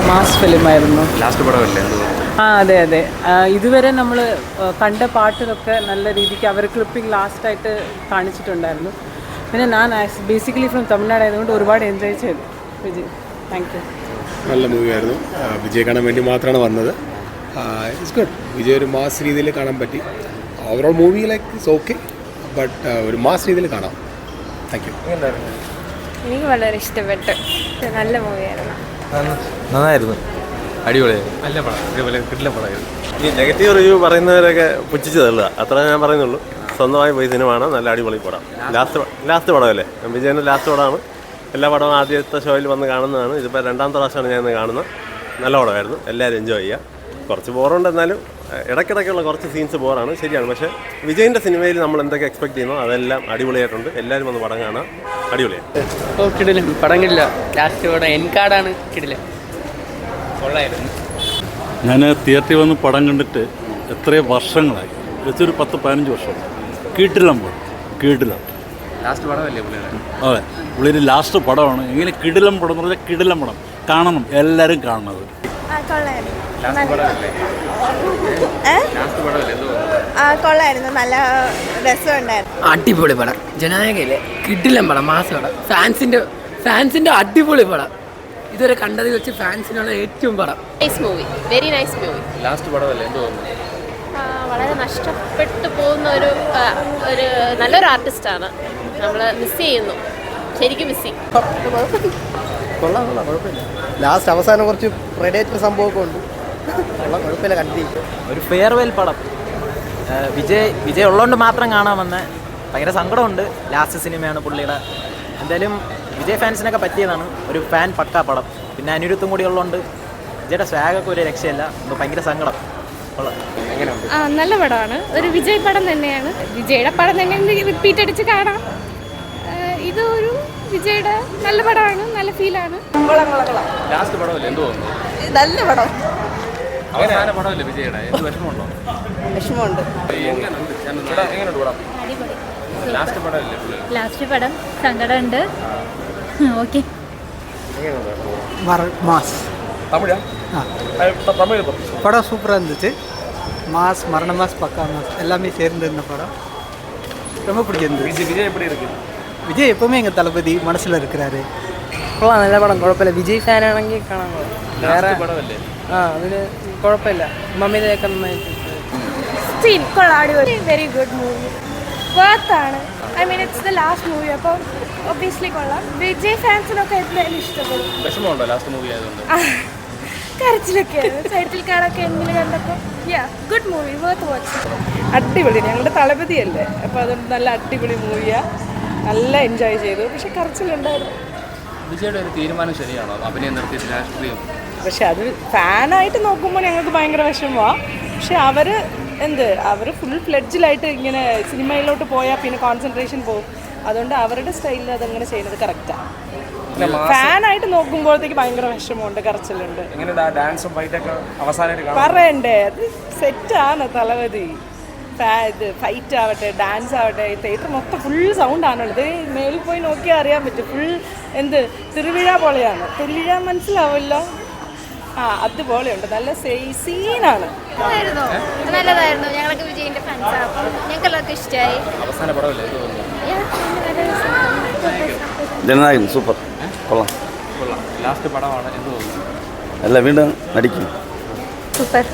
Mass ഫിലിമായിരുന്നു. Last പടമല്ലേ? അതെ അതെ. ഇതുവരെ നമ്മൾ കണ്ട പാട്ടിലൊക്കെ നല്ല രീതിക്ക് അവർ ക്ലിപ്പിംഗ് ലാസ്റ്റായിട്ട് കാണിച്ചിട്ടുണ്ടായിരുന്നു. പിന്നെ ഞാൻ ബേസിക്കലി ഫ്രം തമിഴ്നാട് ആയതുകൊണ്ട് ഒരുപാട് എൻജോയ് ചെയ്തു. Vijay, thank you. നല്ല മൂവിയായിരുന്നു. വിജയ് കാണാൻ വേണ്ടി മാത്രമാണ് വന്നത്. It's good. വിജയ് ഒരു മാസ് രീതിയിൽ കാണാൻ പറ്റി. Overall movie like it's okay, but ഒരു മാസ് രീതിയിൽ കാണാം. Thank you. എനിക്ക് വളരെ ഇഷ്ടപ്പെട്ടു. നല്ല മൂവിയായിരുന്നു. നന്നായിരുന്നു, അടിപൊളിയായിരുന്നു. നല്ല പടം, അതേപോലെ കിട്ടില്ല പടമായിരുന്നു. ഈ നെഗറ്റീവ് റിവ്യൂ പറയുന്നവരൊക്കെ പുച്ഛിച്ച് തള്ളുക, അത്ര ഞാൻ പറയുന്നുള്ളൂ. സ്വന്തമായി പോയി സിനിമയാണ്, നല്ല അടിപൊളി പടം. ലാസ്റ്റ് പടമല്ലേ, വിജയൻ്റെ ലാസ്റ്റ് പടമാണ്. എല്ലാ പടവും ആദ്യത്തെ ഷോയിൽ വന്ന് കാണുന്നതാണ്. ഇതിപ്പോൾ രണ്ടാമത്തെ പ്രാവശ്യമാണ് ഞാൻ ഇന്ന് കാണുന്നത്. നല്ല പടമായിരുന്നു, എല്ലാവരും എൻജോയ് ചെയ്യുക. കുറച്ച് ബോറുണ്ട്, എന്നാലും ഇടയ്ക്കിടയ്ക്കുള്ള കുറച്ച് സീൻസ് ബോറാണ്, ശരിയാണ്. പക്ഷേ വിജയൻ്റെ സിനിമയിൽ നമ്മൾ എന്തൊക്കെ എക്സ്പെക്ട് ചെയ്യുന്നോ അതെല്ലാം അടിപൊളിയായിട്ടുണ്ട്. എല്ലാവരും വന്ന് പടം കാണാം, അടിപൊളിയാണ്. കിടിലം പടം, കിടില്ല. ലാസ്റ്റ് പടം എൻകാർഡാണ്, കിടില, കൊള്ളായിരുന്നു. ഞാൻ തിയേറ്ററിൽ വന്ന് പടം കണ്ടിട്ട് എത്രയോ വർഷങ്ങളായി, വെച്ചൊരു 10-15 വർഷം. കിടിലം ലാസ്റ്റ് പടമല്ലേ പുള്ളിയുടെ? അതെ, പുള്ളിയുടെ ലാസ്റ്റ് പടമാണ്. എങ്ങനെ കിടിലം പടം എന്ന് പറഞ്ഞാൽ കിടിലം പടം കാണണം, എല്ലാവരും കാണുന്നത്. കൊള്ളായിരുന്നു, നല്ല രസമുണ്ടായിരുന്നു. അടിപൊളി പടം, ജനനായകയിലെ കിടിലം പടം, മാസ് പടം, ഫാൻസിന്റെ അടിപൊളി പടം. ഇതുവരെ കണ്ടതിൽ വെച്ച് ഫാൻസിനുള്ള ഏറ്റവും പടം. Nice movie, very nice movie. Last പടമല്ലേ, എന്ത് തോന്നുന്നു? വളരെ നഷ്ടപ്പെട്ടു പോകുന്ന ഒരു നല്ലൊരു ആർട്ടിസ്റ്റാണ്. നമ്മൾ മിസ് ചെയ്യുന്നു, ശരിക്കും മിസ് ചെയ്യും. കൊള്ളാം, കുഴപ്പമില്ല. ലാസ്റ്റ് അവസാനം കുറച്ച് പ്രെഡേറ്റർ സംഭവമൊക്കെ ഉണ്ട്. കുഴപ്പമില്ല, കണ്ടിരിക്കും. ഒരു ഫെയർവെൽ പടം. വിജയ് ഉള്ളതുകൊണ്ട് മാത്രം കാണാമെന്ന്. ഭയങ്കര സങ്കടമുണ്ട്. ലാസ്റ്റ് സിനിമയാണ് പുള്ളിയുടെ. എന്തായാലും വിജയ് ഫാൻസിനൊക്കെ പറ്റിയതാണ്. ഒരു ഫാൻ പക്കാ പടം. പിന്നെ അനിരുദ്ധം കൂടി ഉള്ളതുകൊണ്ട് വിജയുടെ സ്വാഗൊക്കെ ഒരു രക്ഷയില്ല. ഭയങ്കര സങ്കടം. നല്ല പടമാണ്, ഒരു വിജയ് പടം തന്നെയാണ്. വിജയുടെ പടം തന്നെ റിപ്പീറ്റ് അടിച്ച് കാണാം. ഇത് ഒരു വിജയുടെ നല്ല പടമാണ്, നല്ല ഫീലാണ്. ലാസ്റ്റ് പടമല്ലേ, എന്ത് തോന്നുന്നു? നല്ല പടം. അവസാന പടമല്ലേ വിജയുടെ, എന്ത് വിഷമമുണ്ടോ? വിഷമമുണ്ട്. ലാസ്റ്റ് പടമല്ലേ? ലാസ്റ്റ് പടം സങ്കടമുണ്ട്. ഓക്കെ. மாஸ் தமிழா? தமிழ் படம் சூப்பராக இருந்துச்சு. மாஸ், மரண மாஸ், பக்கா மாஸ் எல்லாமே சேர்ந்து இருந்த படம். ரொம்ப பிடிச்சிருந்துச்சு. விஜய் எப்படி இருக்கு? விஜய் எப்பவுமே எங்கள் தளபதி மனசில் இருக்கிறாரு. കൊള്ളാം, നല്ല പടം, കുഴപ്പമില്ല. വിജയ് ഫാനാണെങ്കിൽ കാണാൻ കൊള്ളാം. വേറെ പടമല്ലേ? അതിന് കുഴപ്പമില്ല. മമ്മിയൊക്കെ നന്നായിട്ട് വെരി ഗുഡ് മൂവി, വർത്താണ്. I mean it's the last movie, അപ്പോൾ ഒബ്വിയസ്ലി കൊള്ളാം. വിജയ് ഫാൻസിനൊക്കെ എന്തായാലും ഇഷ്ടപ്പെടും. വിഷമമുണ്ടോ ലാസ്റ്റ് മൂവി ആയതുകൊണ്ട്? കരച്ചിലൊക്കെയാണ്, സൈഡിൽ കാണൊക്കെ എങ്ങനെ കണ്ടപ്പോൾ. Good movie, worth watch. അടിപൊളി. ഞങ്ങളുടെ തളപതിയല്ലേ, അപ്പോൾ അതുകൊണ്ട് നല്ല അടിപൊളി മൂവിയാണ്. നല്ല എൻജോയ് ചെയ്തു. പക്ഷെ കരച്ചിലുണ്ടായിരുന്നു. വിജയുടെ ഒരു തീരുമാനം ശരിയാണോ, അഭിനയം നിർത്തിയിട്ട് രാഷ്ട്രീയം? പക്ഷെ അത് ഫാനായിട്ട് നോക്കുമ്പോൾ ഞങ്ങൾക്ക് ഭയങ്കര വിഷമമാണ്. പക്ഷെ അവർ ഫുൾ ഫ്ലെഡ്ജിലായിട്ട് ഇങ്ങനെ സിനിമയിലോട്ട് പോയാൽ പിന്നെ കോൺസെൻട്രേഷൻ പോകും. അതുകൊണ്ട് അവരുടെ സ്റ്റൈലിൽ അതങ്ങനെ ചെയ്യുന്നത് കറക്റ്റാണ്. ഫാനായിട്ട് നോക്കുമ്പോഴത്തേക്ക് ഭയങ്കര വിഷമമുണ്ട്, കരച്ചിലുണ്ട്. പറയണ്ടേ, അത് സെറ്റാണ് തളപതി. ഫൈറ്റ് ആവട്ടെ, ഡാൻസ് ആവട്ടെ, തിയേറ്റർ മൊത്തം ഫുൾ സൗണ്ടാണുള്ളത്. മേളിൽ പോയി നോക്കിയാൽ അറിയാൻ പറ്റും. ഫുൾ തിരുവിഴ പോലെയാണ്. തിരുവിഴ മനസ്സിലാവുമല്ലോ, അതുപോലെയുണ്ട്. നല്ല സീനാണ്. നല്ലതായിരുന്നു. ഞങ്ങളൊക്കെ വിജയിന്റെ ഫാൻസാണ്, അപ്പം ഞങ്ങൾക്കെല്ലാവർക്കും ഇഷ്ടമായി. അവസാന പടമല്ലേ, ജനനായകൻ സൂപ്പർ, കൊള്ളാം. ലാസ്റ്റ് പടമാണ്, എന്ത് തോന്നുന്നു? അല്ല, വീണ്ടും നടിക്കും. സൂപ്പർ.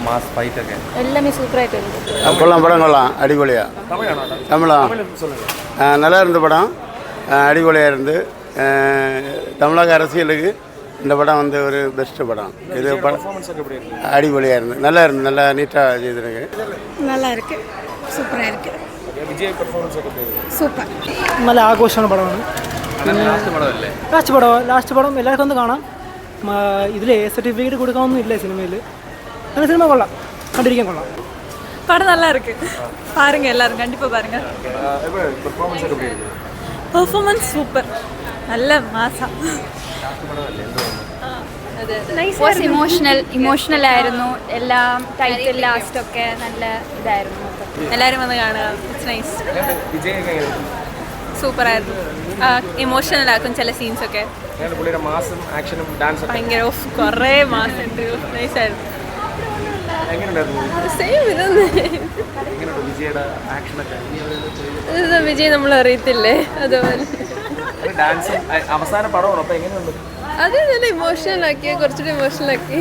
മാസ് ഫൈറ്റ് ഒക്കെ എല്ലാമേ സൂപ്പറായിട്ടുണ്ട്. കൊള്ളാം, പടം കൊള്ളാം, അടിപൊളിയാ. தமிழா? நல்லா இருந்த படம், அடிப்பொலியாக இருந்து. தமிழக அரசியலுக்கு இந்த படம் வந்து ஒரு பெஸ்ட்டு படம். இது படம் அடிப்பொலியாக இருந்து, நல்லா நீட்டாக செய்திருக்கு. நல்லா இருக்கு, சூப்பராக இருக்கு. വിജയ് പെർഫോമൻസ് ഒക്കെ സൂപ്പർ. നല്ല ആഘോഷമാണ് പടമാണ്. ലാസ്റ്റ് പടം എല്ലാവർക്കും ഒന്ന് കാണാം. ഇതിൽ സർട്ടിഫിക്കറ്റ് കൊടുക്കാനൊന്നും ഇല്ല സിനിമയിൽ. அந்த சினிமா கொள்ளலாம், கண்டிப்பாக கொள்ளலாம். படம் நல்லா இருக்கு, பாருங்க, எல்லாரும் கண்டிப்பா பாருங்க. பெர்ஃபார்மன்ஸ் சூப்பர், நல்ல மாசா. ഇമോഷണൽ ആയിരുന്നു എല്ലാം. ടൈറ്റിൽ ലാസ്റ്റ് ഒക്കെ നല്ല ഇതായിരുന്നു. എല്ലാവരും വന്ന് കാണുക, ഇറ്റ്സ് നൈസ്. സൂപ്പർ ആയിരുന്നു, ഇമോഷണൽ ആക്കും ചില സീൻസ് ഒക്കെ. പുള്ളിയുടെ മാസും ആക്ഷനും ഡാൻസും ഭയങ്കര കുറേ മാസം നൈസായിരുന്നു. എങ്ങനെയുണ്ടായിരുന്നു? സെയിം ഇതൊന്നും എങ്ങനെയുണ്ട് വിജയുടെ ആക്ഷനൊക്കെ? വിജയ് നമ്മൾ അറിയത്തില്ലേ, അതുപോലെ ഡാൻസും അവസാന പടമാണ്. അപ്പോൾ എങ്ങനെയുണ്ട്? അത് നല്ല ഇമോഷണൽ ആക്കി, കുറച്ചുകൂടി ഇമോഷണൽ ആക്കി.